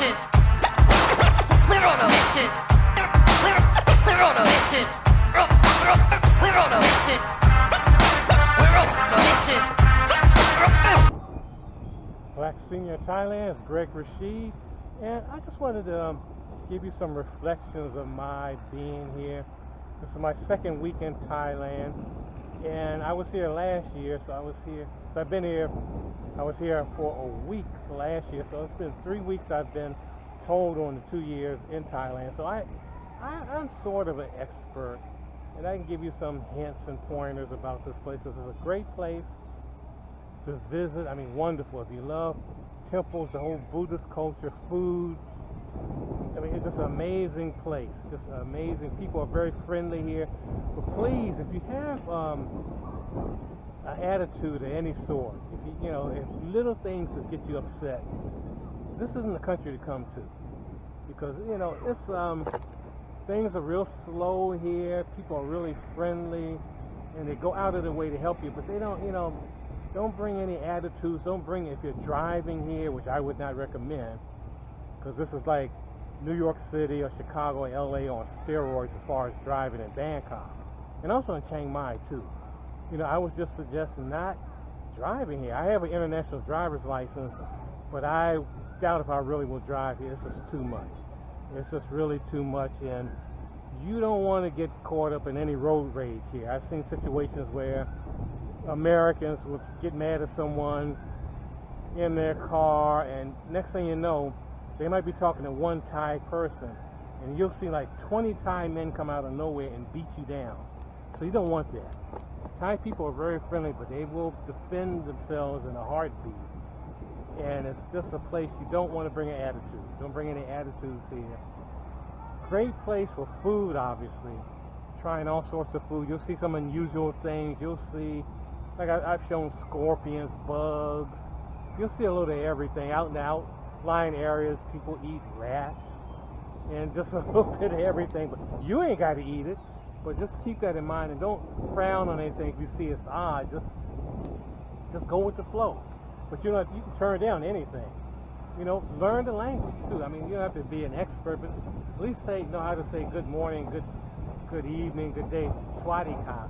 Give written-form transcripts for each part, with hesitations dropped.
mission. We're on a mission. We're on a mission. We're on a mission. We're on a mission. Black Senior Thailand is Greg Rashid, and I just wanted to give you some reflections of my being here. This is my second week in Thailand, and I was here last year, so I was here for a week last year, so it's been 3 weeks I've been told on the 2 years in Thailand. So I'm sort of an expert, and I can give you some hints and pointers about this place. This is a great place to visit. I mean, wonderful. If you love temples, the whole Buddhist culture, food, I mean, it's just an amazing place. Just amazing. People are very friendly here. But please, if you have an attitude of any sort, if little things that get you upset, this isn't the country to come to, because it's things are real slow here. People are really friendly, and they go out of their way to help you, but they don't bring any attitudes. Don't bring, if you're driving here, which I would not recommend, because this is like New York City or Chicago or LA on steroids as far as driving in Bangkok, and also in Chiang Mai too. I was just suggesting not driving here. I have an international driver's license, but I doubt if I really will drive here. It's just too much. It's just really too much, and you don't want to get caught up in any road rage here. I've seen situations where Americans would get mad at someone in their car, and next thing you know, they might be talking to one Thai person, and you'll see like 20 Thai men come out of nowhere and beat you down. So you don't want that. Thai people are very friendly, but they will defend themselves in a heartbeat. And it's just a place you don't want to bring an attitude. Don't bring any attitudes here. Great place for food, obviously. Trying all sorts of food. You'll see some unusual things. You'll see, like I've shown scorpions, bugs. You'll see a little of everything. Out in the outlying areas, people eat rats and just a little bit of everything. But you ain't got to eat it. But just keep that in mind, and don't frown on anything if you see it's odd. Just go with the flow. But you can turn down anything. Learn the language too. I mean, you don't have to be an expert, but at least know how to say good morning, good evening, good day, Swati Ka.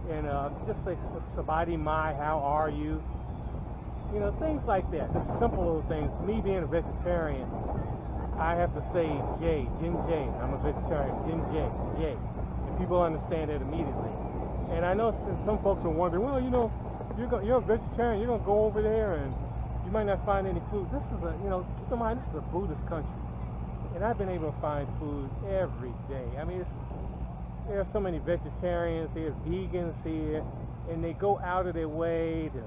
And just say Sabadi Mai, how are you? Things like that. Just simple little things. Me being a vegetarian, I have to say J, Jin J. I'm a vegetarian, Jin J, J. And people understand that immediately. And I know some folks are wondering, well, you're a vegetarian, you're going to go over there and you might not find any food. This is keep in mind, this is a Buddhist country. And I've been able to find food every day. I mean, there are so many vegetarians here, vegans here, and they go out of their way to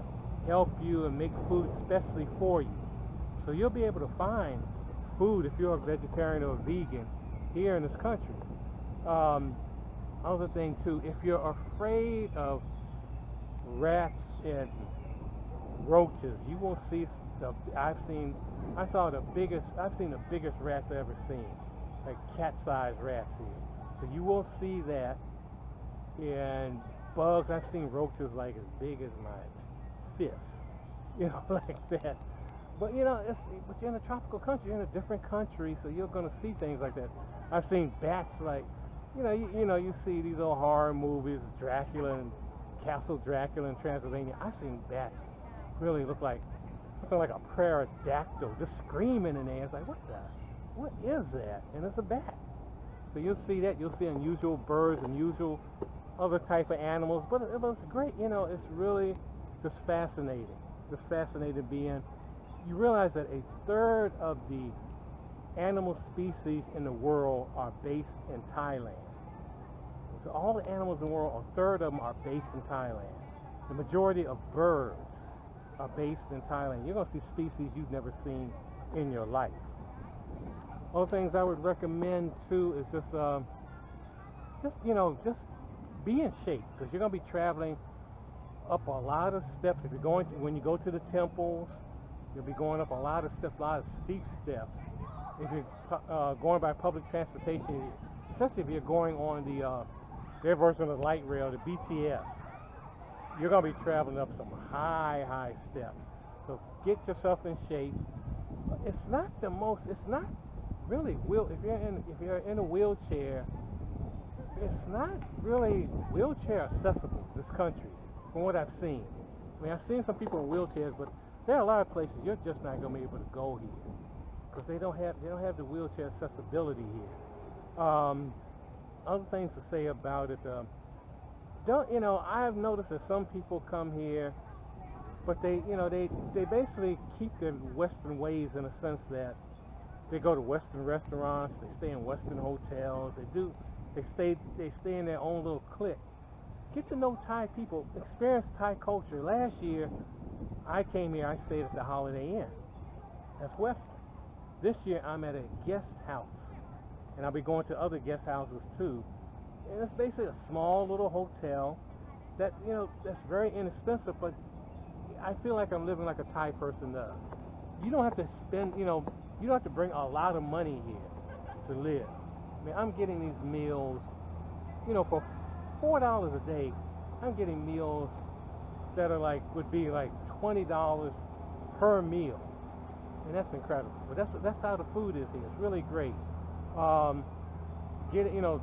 help you and make food especially for you. So you'll be able to find food if you're a vegetarian or a vegan here in this country. Other thing too, if you're afraid of rats and roaches, you will see I've seen the biggest rats I've ever seen, like cat-sized rats here. So you will see that. And bugs, I've seen roaches like as big as my fist, like that. But but you're in a tropical country, you're in a different country, so you're gonna see things like that. I've seen bats like, you see these old horror movies, Dracula and Castle Dracula in Transylvania. I've seen bats really look like something like a pterodactyl, just screaming in there. It's like, what is that? And it's a bat. So you'll see that. You'll see unusual birds, unusual other type of animals. But it was great. It's really just fascinating. Just fascinating being. You realize that a third of the animal species in the world are based in Thailand. So all the animals in the world, a third of them are based in Thailand. The majority of birds are based in Thailand. You're going to see species you've never seen in your life. Other things I would recommend too is just be in shape, because you're going to be traveling up a lot of steps. If you're when you go to the temples, you'll be going up a lot of steps, a lot of steep steps. If you're going by public transportation, especially if you're going on their version of the light rail, the BTS, you're going to be traveling up some high steps. So get yourself in shape. It's not the most. It's not really if you're in a wheelchair, it's not really wheelchair accessible. This country, from what I've seen. I mean, I've seen some people in wheelchairs, but there are a lot of places you're just not going to be able to go here because they don't have the wheelchair accessibility here. Other things to say about it. Don't I've noticed that some people come here, but they basically keep their Western ways in a sense that they go to Western restaurants, they stay in Western hotels, they stay in their own little clique. Get to know Thai people, experience Thai culture. Last year, I came here, I stayed at the Holiday Inn. That's Western. This year, I'm at a guest house, and I'll be going to other guest houses too. And it's basically a small little hotel that's very inexpensive, but I feel like I'm living like a Thai person does. You don't have to spend, you don't have to bring a lot of money here to live. I mean, I'm getting these meals, for $4 a day. I'm getting meals that would be like $20 per meal, and that's incredible. But that's how the food is here. It's really great. The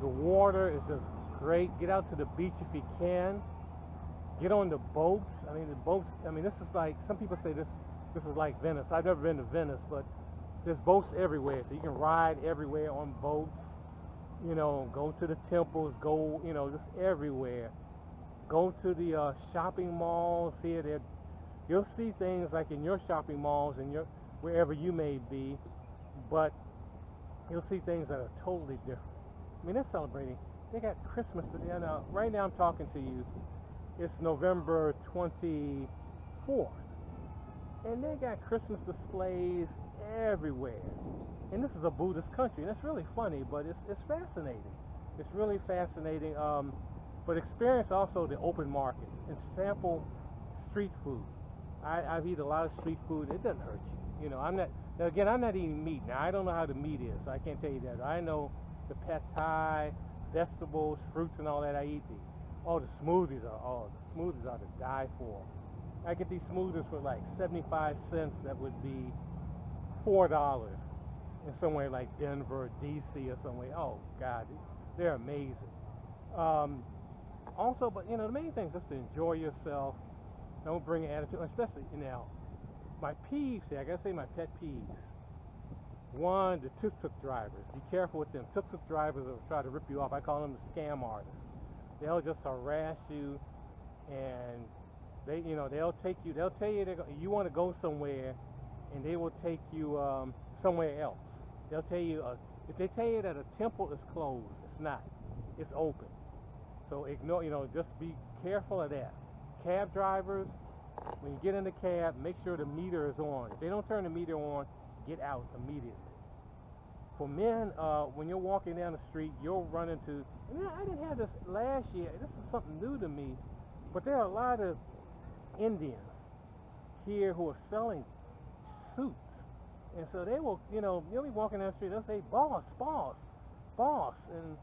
water is just great. Get out to the beach if you can. Get on the boats. I mean, the boats. I mean, this is like some people say this is like Venice. I've never been to Venice, but there's boats everywhere, so you can ride everywhere on boats. Go to the temples. Go, just everywhere. Go to the shopping malls here. There, you'll see things like in your shopping malls and wherever you may be, but you'll see things that are totally different. I mean, they're celebrating. They got Christmas. Right now I'm talking to you. It's November 24th. And they got Christmas displays everywhere. And this is a Buddhist country. And it's really funny, but it's fascinating. It's really fascinating. But experience also the open markets and sample street food. I've eaten a lot of street food. It doesn't hurt you. I'm not eating meat. Now, I don't know how the meat is, so I can't tell you that. I know the pad thai, vegetables, fruits, and all that. I eat these. The smoothies are to die for. I get these smoothies for like 75 cents. That would be $4 in somewhere like Denver, or DC, or somewhere. Oh God, they're amazing. Also, but the main thing is just to enjoy yourself. Don't bring an attitude, especially my peeves here. I gotta say my pet peeves. One, the tuk-tuk drivers. Be careful with them. Tuk-tuk drivers will try to rip you off. I call them the scam artists. They'll just harass you, and they'll take you. They'll tell you you want to go somewhere, and they will take you somewhere else. They'll tell you if they tell you that a temple is closed, it's not. It's open. So ignore. Just be careful of that. Cab drivers, when you get in the cab, make sure the meter is on. If they don't turn the meter on, get out immediately. For men, when you're walking down the street, you'll run into, and I didn't have this last year, this is something new to me, but there are a lot of Indians here who are selling suits. And so they will, you'll be walking down the street, they'll say, boss, and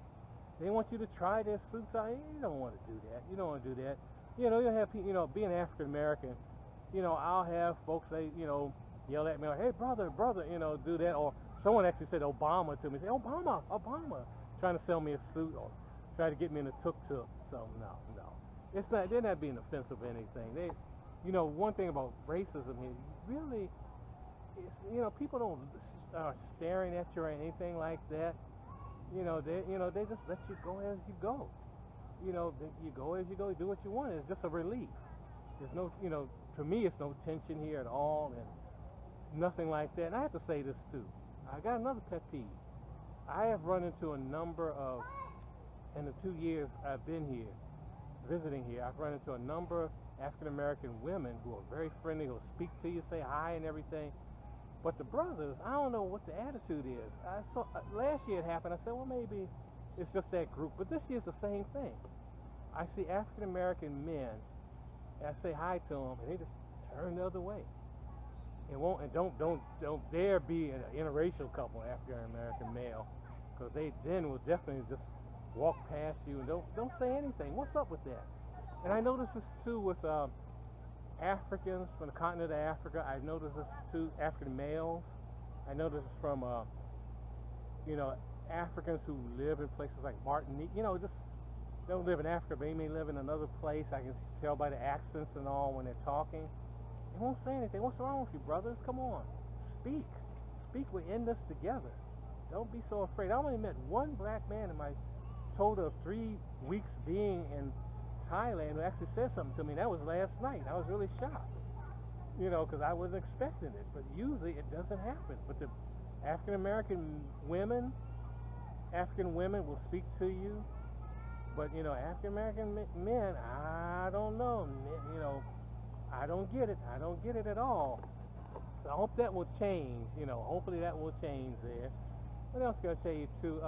they want you to try their suits out. You don't want to do that. You don't want to do that. You'll have people, being African American, I'll have folks say, yell at me like, hey, brother, do that. Or someone actually said Obama to me. Say, Obama, trying to sell me a suit or try to get me in a tuk-tuk. So, no. It's not, they're not being offensive or anything. One thing about racism here, really, it's, people don't start staring at you or anything like that. They just let you go as you go. You go as you go, you do what you want. It's just a relief. There's no, to me, it's no tension here at all, and nothing like that. And I have to say this too. I got another pet peeve. I have run into a number of, in the 2 years I've been here, visiting here, I've run into a number of African American women who are very friendly, who will speak to you, say hi and everything. But the brothers, I don't know what the attitude is. Last year it happened. I said, well, maybe it's just that group. But this year's the same thing. I see African American men, and I say hi to them, and they just turn the other way. Don't dare be an interracial couple, African American male, because they then will definitely just walk past you and don't say anything. What's up with that? And I notice this too with Africans from the continent of Africa. I've noticed this too, African males. I know this is from, Africans who live in places like Martinique. Just don't live in Africa, but they may live in another place. I can tell by the accents and all when they're talking. They won't say anything. What's wrong with you, brothers? Come on. Speak. Speak. We're in this together. Don't be so afraid. I only met one black man in my total of 3 weeks being in Thailand who actually said something to me. That was last night. I was really shocked, because I wasn't expecting it. But usually it doesn't happen. But the African women will speak to you. But, African American men, I don't know. I don't get it. I don't get it at all. So I hope that will change. Hopefully that will change there. What else can I tell you too?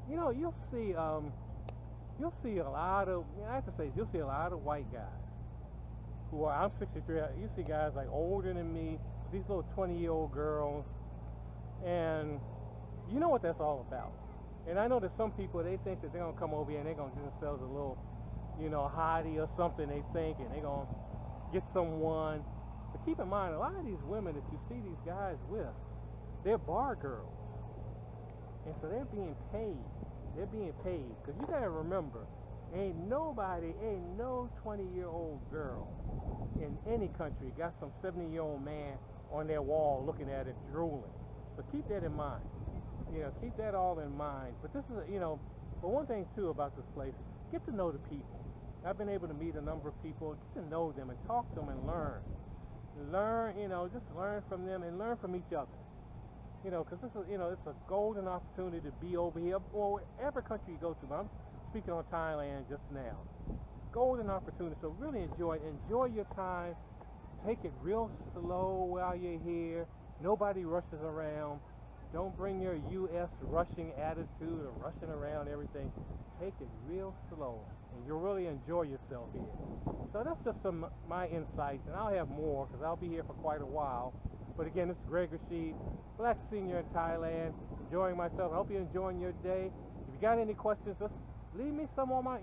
You'll see a lot of, I have to say, you'll see a lot of white guys who are, I'm 63, you see guys like older than me, these little 20-year-old girls, and you know what that's all about. And I know that some people, they think that they're going to come over here and they're going to give themselves a little, hottie or something, they think, and they're going to get someone. But keep in mind, a lot of these women that you see these guys with, they're bar girls. And so they're being paid. They're being paid. Because you got to remember, ain't no 20-year-old girl in any country got some 70-year-old man on their wall looking at it, drooling. So keep that in mind. Keep that all in mind. But this is, but one thing too about this place, get to know the people. I've been able to meet a number of people, get to know them and talk to them and learn. Just learn from them and learn from each other. Because this is, it's a golden opportunity to be over here, or whatever country you go to. But I'm speaking on Thailand just now. Golden opportunity, so really enjoy it. Enjoy your time. Take it real slow while you're here. Nobody rushes around. Don't bring your U.S. rushing attitude or rushing around everything. Take it real slow, and you'll really enjoy yourself here. So that's just some of my insights, and I'll have more because I'll be here for quite a while. But again, this is Greg Rashid, Black Senior in Thailand, enjoying myself. I hope you're enjoying your day. If you got any questions, just leave me some on my,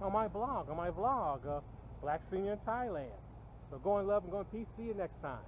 on my vlog, Black Senior in Thailand. So go in love and go in peace. See you next time.